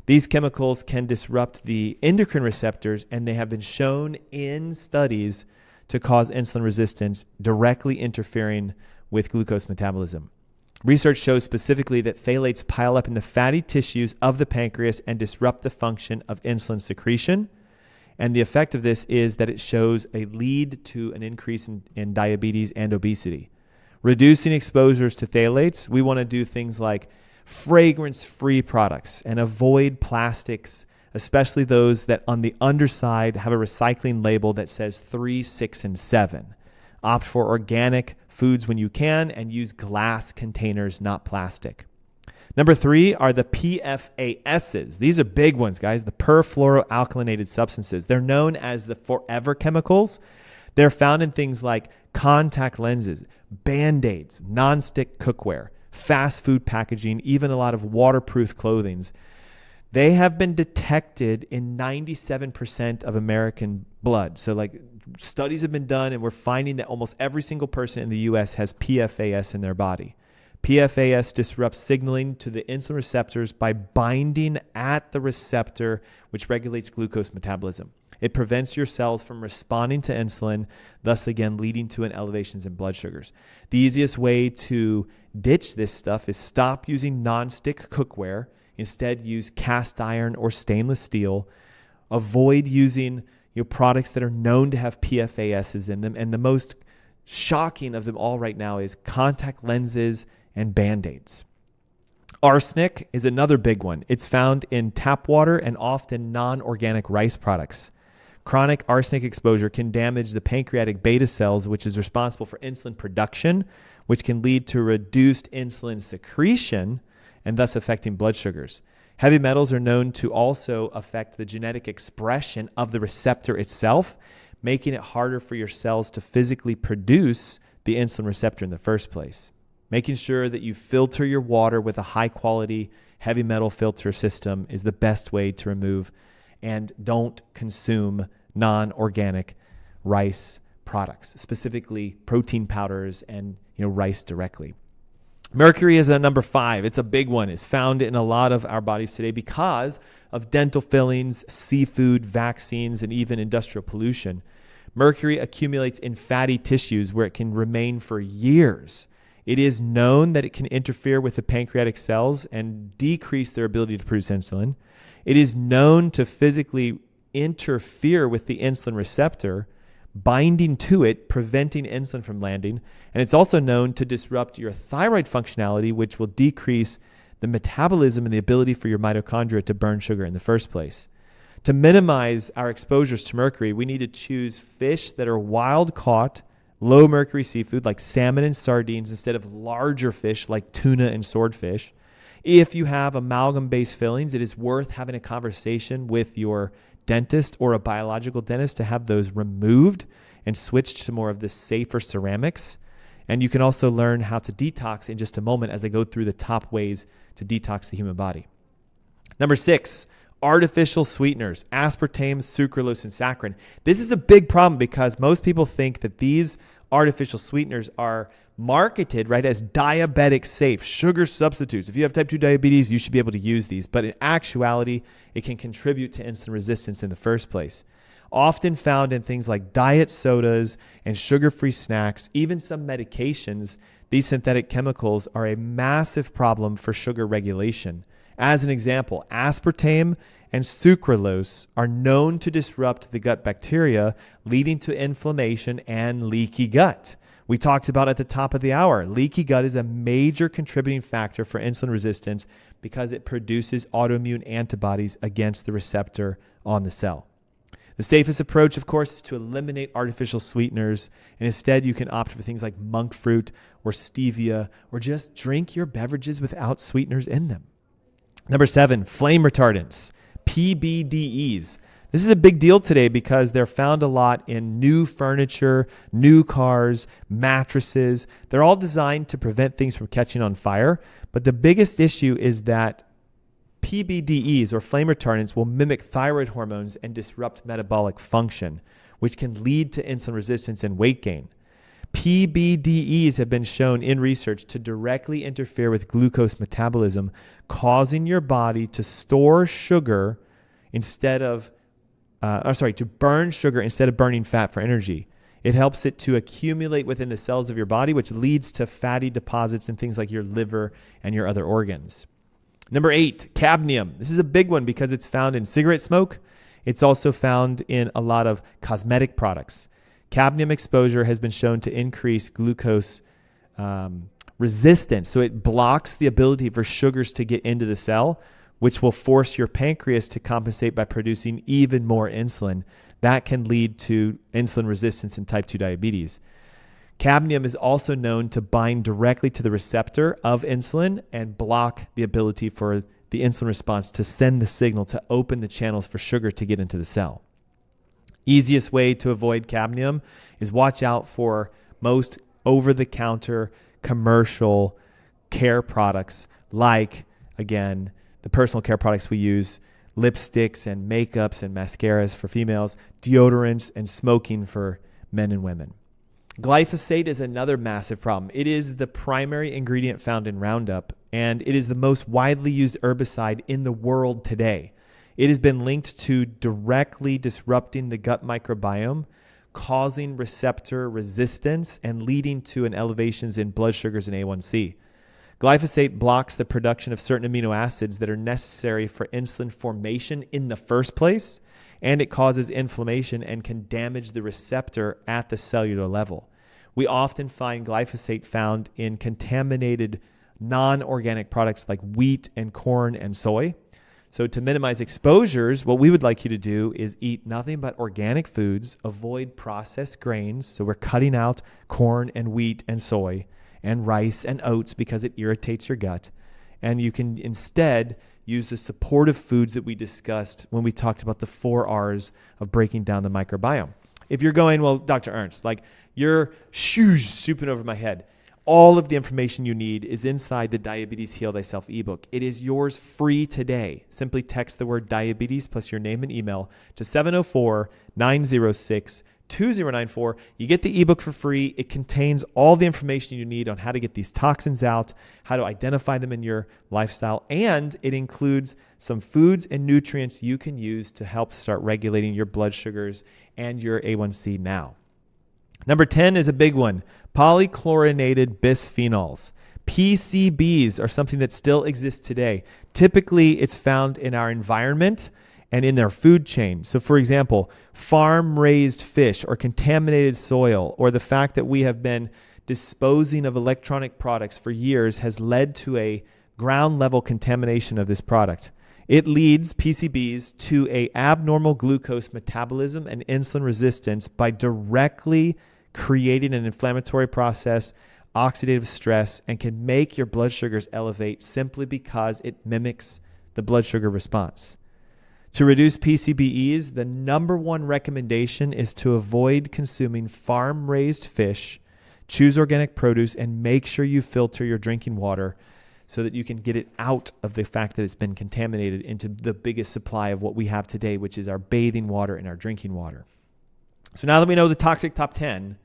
These chemicals can disrupt the endocrine receptors, and they have been shown in studies to cause insulin resistance, directly interfering with glucose metabolism. Research shows specifically that phthalates pile up in the fatty tissues of the pancreas and disrupt the function of insulin secretion. And the effect of this is that it shows a lead to an increase in diabetes and obesity. Reducing exposures to phthalates, we want to do things like fragrance-free products and avoid plastics, especially those that on the underside have a recycling label that says 3, 6, and 7. Opt for organic foods when you can and use glass containers, not plastic. Number 3 are the PFASs. These are big ones, guys, the perfluoroalkylated substances. They're known as the forever chemicals. They're found in things like contact lenses, Band-Aids, nonstick cookware, fast food packaging, even a lot of waterproof clothing. They have been detected in 97% of American blood. So studies have been done, and we're finding that almost every single person in the U.S. has PFAS in their body. PFAS disrupts signaling to the insulin receptors by binding at the receptor, which regulates glucose metabolism. It prevents your cells from responding to insulin, thus again leading to an elevations in blood sugars. The easiest way to ditch this stuff is stop using nonstick cookware. Instead, use cast iron or stainless steel. Avoid using products that are known to have PFASs in them. And the most shocking of them all right now is contact lenses and Band-Aids. Arsenic is another big one. It's found in tap water and often non-organic rice products. Chronic arsenic exposure can damage the pancreatic beta cells, which is responsible for insulin production, which can lead to reduced insulin secretion and thus affecting blood sugars. Heavy metals are known to also affect the genetic expression of the receptor itself, making it harder for your cells to physically produce the insulin receptor in the first place. Making sure that you filter your water with a high-quality heavy metal filter system is the best way to remove, and don't consume non-organic rice products, specifically protein powders and rice directly. Mercury is at number 5. It's a big one. It's found in a lot of our bodies today because of dental fillings, seafood, vaccines, and even industrial pollution. Mercury accumulates in fatty tissues where it can remain for years. It is known that it can interfere with the pancreatic cells and decrease their ability to produce insulin. It is known to physically interfere with the insulin receptor, binding to it, preventing insulin from landing. And it's also known to disrupt your thyroid functionality, which will decrease the metabolism and the ability for your mitochondria to burn sugar in the first place. To minimize our exposures to mercury, we need to choose fish that are wild-caught, low-mercury seafood like salmon and sardines instead of larger fish like tuna and swordfish. If you have amalgam-based fillings, it is worth having a conversation with your dentist or a biological dentist to have those removed and switched to more of the safer ceramics. And you can also learn how to detox in just a moment as I go through the top ways to detox the human body. Number 6, artificial sweeteners, aspartame, sucralose, and saccharin. This is a big problem because most people think that these artificial sweeteners are marketed as diabetic safe, sugar substitutes. If you have type 2 diabetes, you should be able to use these. But in actuality, it can contribute to insulin resistance in the first place. Often found in things like diet sodas and sugar-free snacks, even some medications, these synthetic chemicals are a massive problem for sugar regulation. As an example, aspartame and sucralose are known to disrupt the gut bacteria, leading to inflammation and leaky gut. We talked about at the top of the hour, leaky gut is a major contributing factor for insulin resistance because it produces autoimmune antibodies against the receptor on the cell. The safest approach, of course, is to eliminate artificial sweeteners, and instead you can opt for things like monk fruit or stevia, or just drink your beverages without sweeteners in them. Number 7, flame retardants, PBDEs. This is a big deal today because they're found a lot in new furniture, new cars, mattresses. They're all designed to prevent things from catching on fire. But the biggest issue is that PBDEs, or flame retardants, will mimic thyroid hormones and disrupt metabolic function, which can lead to insulin resistance and weight gain. PBDEs have been shown in research to directly interfere with glucose metabolism, causing your body to store sugar instead of to burn sugar instead of burning fat for energy. It helps it to accumulate within the cells of your body, which leads to fatty deposits in things like your liver and your other organs. Number 8, cadmium. This is a big one because it's found in cigarette smoke. It's also found in a lot of cosmetic products. Cadmium exposure has been shown to increase glucose resistance. So it blocks the ability for sugars to get into the cell, which will force your pancreas to compensate by producing even more insulin. That can lead to insulin resistance and type 2 diabetes. Cadmium is also known to bind directly to the receptor of insulin and block the ability for the insulin response to send the signal to open the channels for sugar to get into the cell. Easiest way to avoid cadmium is watch out for most over-the-counter commercial care products like, again, the personal care products we use, lipsticks and makeups and mascaras for females, deodorants and smoking for men and women. Glyphosate is another massive problem. It is the primary ingredient found in Roundup, and it is the most widely used herbicide in the world today. It has been linked to directly disrupting the gut microbiome, causing receptor resistance, and leading to an elevations in blood sugars and A1C. Glyphosate blocks the production of certain amino acids that are necessary for insulin formation in the first place, and it causes inflammation and can damage the receptor at the cellular level. We often find glyphosate found in contaminated non-organic products like wheat and corn and soy. So to minimize exposures, what we would like you to do is eat nothing but organic foods, avoid processed grains. So we're cutting out corn and wheat and soy and rice and oats because it irritates your gut. And you can instead use the supportive foods that we discussed when we talked about the 4 R's of breaking down the microbiome. If you're going, well, Dr. Ernst, like you're swooping over my head. All of the information you need is inside the Diabetes Heal Thyself ebook. It is yours free today. Simply text the word diabetes plus your name and email to 704-906-2094. You get the ebook for free. It contains all the information you need on how to get these toxins out, how to identify them in your lifestyle, and it includes some foods and nutrients you can use to help start regulating your blood sugars and your A1C now. Number 10 is a big one, polychlorinated bisphenols. PCBs are something that still exists today. Typically, it's found in our environment and in their food chain. So for example, farm-raised fish or contaminated soil, or the fact that we have been disposing of electronic products for years has led to a ground-level contamination of this product. It leads PCBs to an abnormal glucose metabolism and insulin resistance by directly creating an inflammatory process, oxidative stress, and can make your blood sugars elevate simply because it mimics the blood sugar response. To reduce PCBs, the number one recommendation is to avoid consuming farm-raised fish, choose organic produce, and make sure you filter your drinking water so that you can get it out of the fact that it's been contaminated into the biggest supply of what we have today, which is our bathing water and our drinking water. So now that we know the toxic top 10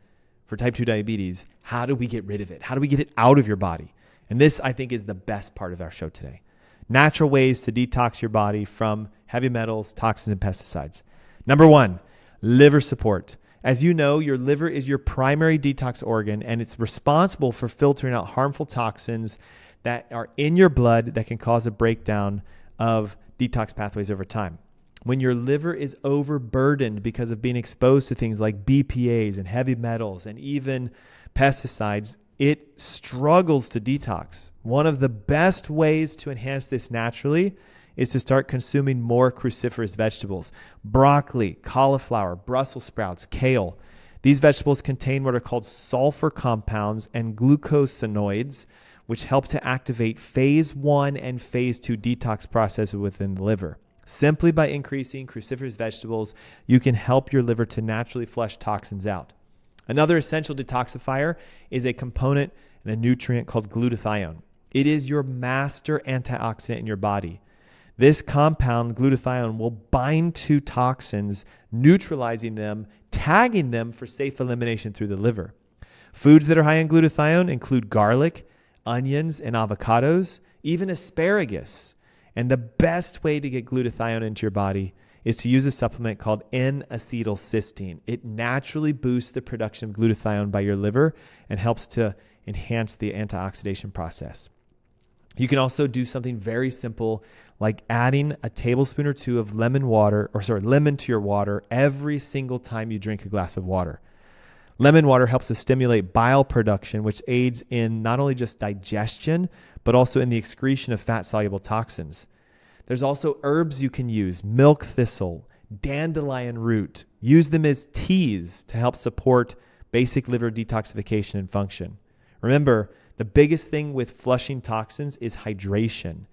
for type 2 diabetes, how do we get rid of it? How do we get it out of your body? And this, I think, is the best part of our show today. Natural ways to detox your body from heavy metals, toxins, and pesticides. Number 1, liver support. As you know, your liver is your primary detox organ, and it's responsible for filtering out harmful toxins that are in your blood that can cause a breakdown of detox pathways over time. When your liver is overburdened because of being exposed to things like BPAs and heavy metals and even pesticides, it struggles to detox. One of the best ways to enhance this naturally is to start consuming more cruciferous vegetables. Broccoli, cauliflower, Brussels sprouts, kale. These vegetables contain what are called sulfur compounds and glucosinoids, which help to activate phase 1 and phase 2 detox processes within the liver. Simply by increasing cruciferous vegetables, you can help your liver to naturally flush toxins out. Another essential detoxifier is a component and a nutrient called glutathione. It is your master antioxidant in your body. This compound, glutathione, will bind to toxins, neutralizing them, tagging them for safe elimination through the liver. Foods that are high in glutathione include garlic, onions, and avocados, even asparagus. And the best way to get glutathione into your body is to use a supplement called N-acetylcysteine. It naturally boosts the production of glutathione by your liver and helps to enhance the antioxidation process. You can also do something very simple like adding a tablespoon or 2 of lemon to your water every single time you drink a glass of water. Lemon water helps to stimulate bile production, which aids in not only just digestion, but also in the excretion of fat-soluble toxins. There's also herbs you can use, milk thistle, dandelion root. Use them as teas to help support basic liver detoxification and function. Remember, the biggest thing with flushing toxins is hydration.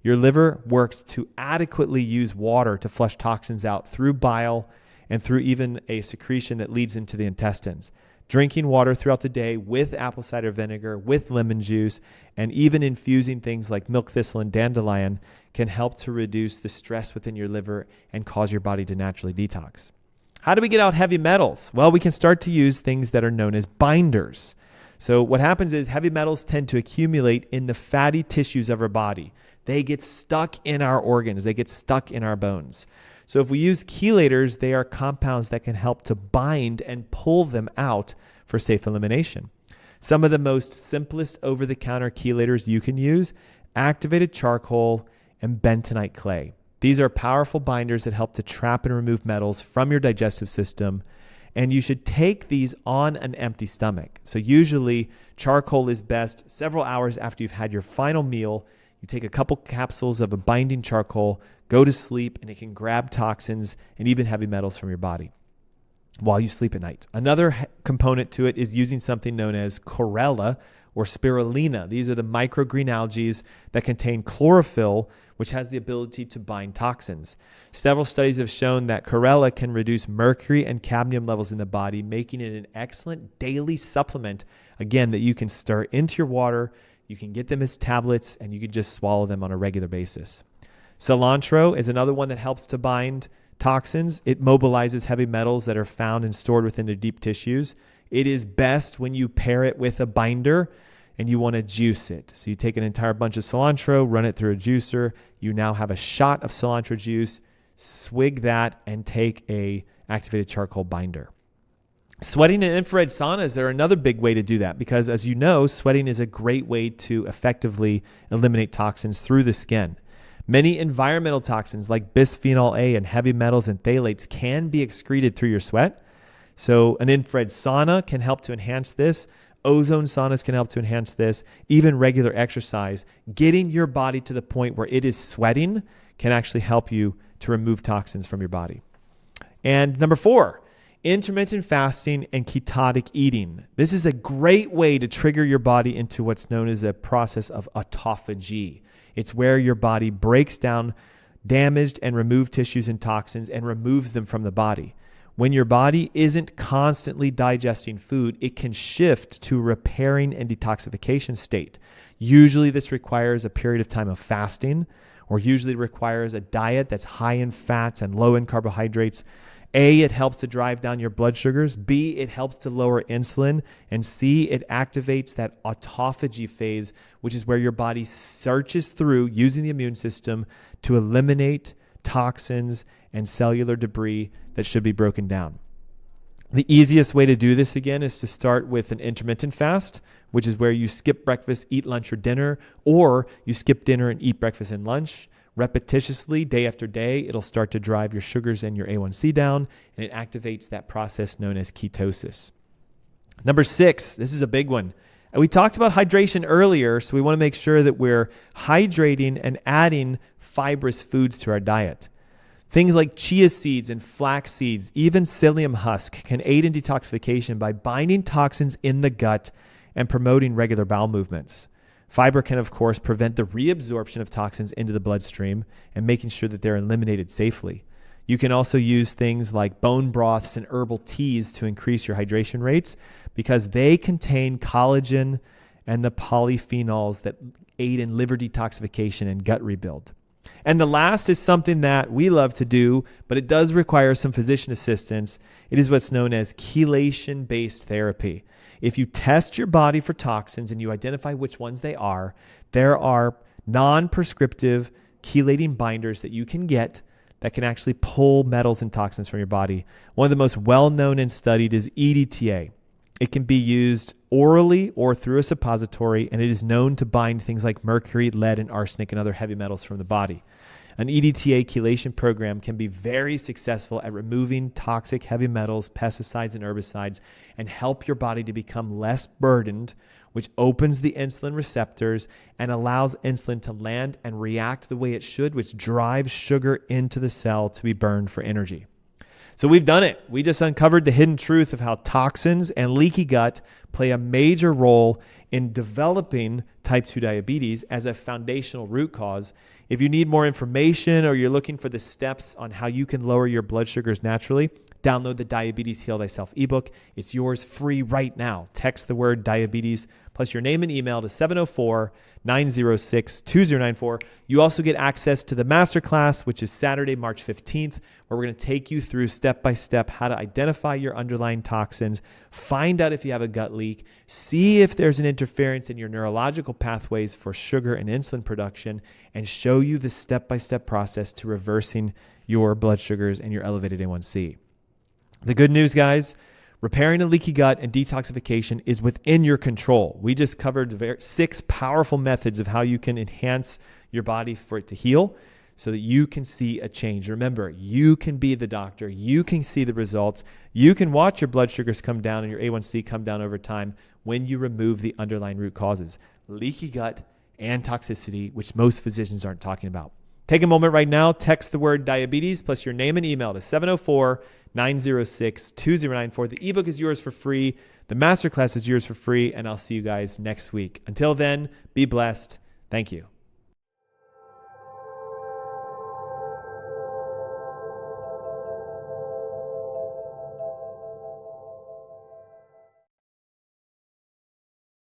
Your liver works to adequately use water to flush toxins out through bile and through even a secretion that leads into the intestines. Drinking water throughout the day with apple cider vinegar, with lemon juice, and even infusing things like milk thistle and dandelion can help to reduce the stress within your liver and cause your body to naturally detox. How do we get out heavy metals? Well, we can start to use things that are known as binders. So what happens is heavy metals tend to accumulate in the fatty tissues of our body. They get stuck in our organs. They get stuck in our bones. So if we use chelators, they are compounds that can help to bind and pull them out for safe elimination. Some of the most simplest over-the-counter chelators you can use: activated charcoal and bentonite clay. These are powerful binders that help to trap and remove metals from your digestive system, and you should take these on an empty stomach. So usually charcoal is best several hours after you've had your final meal. You take a couple capsules of a binding charcoal, go to sleep, and it can grab toxins and even heavy metals from your body while you sleep at night. Another component to it is using something known as chlorella or spirulina. These are the microgreen algae that contain chlorophyll, which has the ability to bind toxins. Several studies have shown that chlorella can reduce mercury and cadmium levels in the body, making it an excellent daily supplement, again, that you can stir into your water. You can get them as tablets, and you can just swallow them on a regular basis. Cilantro is another one that helps to bind toxins. It mobilizes heavy metals that are found and stored within the deep tissues. It is best when you pair it with a binder and you want to juice it. So you take an entire bunch of cilantro, run it through a juicer. You now have a shot of cilantro juice, swig that, and take a activated charcoal binder. Sweating and infrared saunas are another big way to do that because, as you know, sweating is a great way to effectively eliminate toxins through the skin. Many environmental toxins like bisphenol A and heavy metals and phthalates can be excreted through your sweat. So an infrared sauna can help to enhance this. Ozone saunas can help to enhance this. Even regular exercise, getting your body to the point where it is sweating can actually help you to remove toxins from your body. And number 4, intermittent fasting and ketotic eating. This is a great way to trigger your body into what's known as a process of autophagy. It's where your body breaks down damaged and removed tissues and toxins and removes them from the body. When your body isn't constantly digesting food, it can shift to repairing and detoxification state. Usually this requires a period of time of fasting, or usually requires a diet that's high in fats and low in carbohydrates. A, it helps to drive down your blood sugars. B, it helps to lower insulin. And C, it activates that autophagy phase, which is where your body searches through using the immune system to eliminate toxins and cellular debris that should be broken down. The easiest way to do this, again, is to start with an intermittent fast, which is where you skip breakfast, eat lunch or dinner, or you skip dinner and eat breakfast and lunch. Repetitiously, day after day, it'll start to drive your sugars and your A1C down, and it activates that process known as ketosis. Number 6, this is a big one. And we talked about hydration earlier, so we want to make sure that we're hydrating and adding fibrous foods to our diet. Things like chia seeds and flax seeds, even psyllium husk, can aid in detoxification by binding toxins in the gut and promoting regular bowel movements. Fiber can, of course, prevent the reabsorption of toxins into the bloodstream and making sure that they're eliminated safely. You can also use things like bone broths and herbal teas to increase your hydration rates because they contain collagen and the polyphenols that aid in liver detoxification and gut rebuild. And the last is something that we love to do, but it does require some physician assistance. It is what's known as chelation-based therapy. If you test your body for toxins and you identify which ones they are, there are non-prescriptive chelating binders that you can get that can actually pull metals and toxins from your body. One of the most well-known and studied is EDTA. It can be used orally or through a suppository, and it is known to bind things like mercury, lead, and arsenic and other heavy metals from the body. An EDTA chelation program can be very successful at removing toxic heavy metals, pesticides, and herbicides, and help your body to become less burdened, which opens the insulin receptors and allows insulin to land and react the way it should, which drives sugar into the cell to be burned for energy. So we've done it. We just uncovered the hidden truth of how toxins and leaky gut play a major role in developing type 2 diabetes as a foundational root cause. If you need more information or you're looking for the steps on how you can lower your blood sugars naturally, download the Diabetes Heal Thyself ebook. It's yours free right now. Text the word diabetes plus your name and email to 704-906-2094. You also get access to the Masterclass, which is Saturday, March 15th, where we're going to take you through step-by-step how to identify your underlying toxins, find out if you have a gut leak, see if there's an interference in your neurological pathways for sugar and insulin production, and show you the step-by-step process to reversing your blood sugars and your elevated A1C. The good news, guys, repairing a leaky gut and detoxification is within your control. We just covered 6 powerful methods of how you can enhance your body for it to heal so that you can see a change. Remember, you can be the doctor. You can see the results. You can watch your blood sugars come down and your A1C come down over time when you remove the underlying root causes, leaky gut and toxicity, which most physicians aren't talking about. Take a moment right now, text the word diabetes plus your name and email to 704-906-2094. The ebook is yours for free. The Masterclass is yours for free, and I'll see you guys next week. Until then, be blessed. Thank you.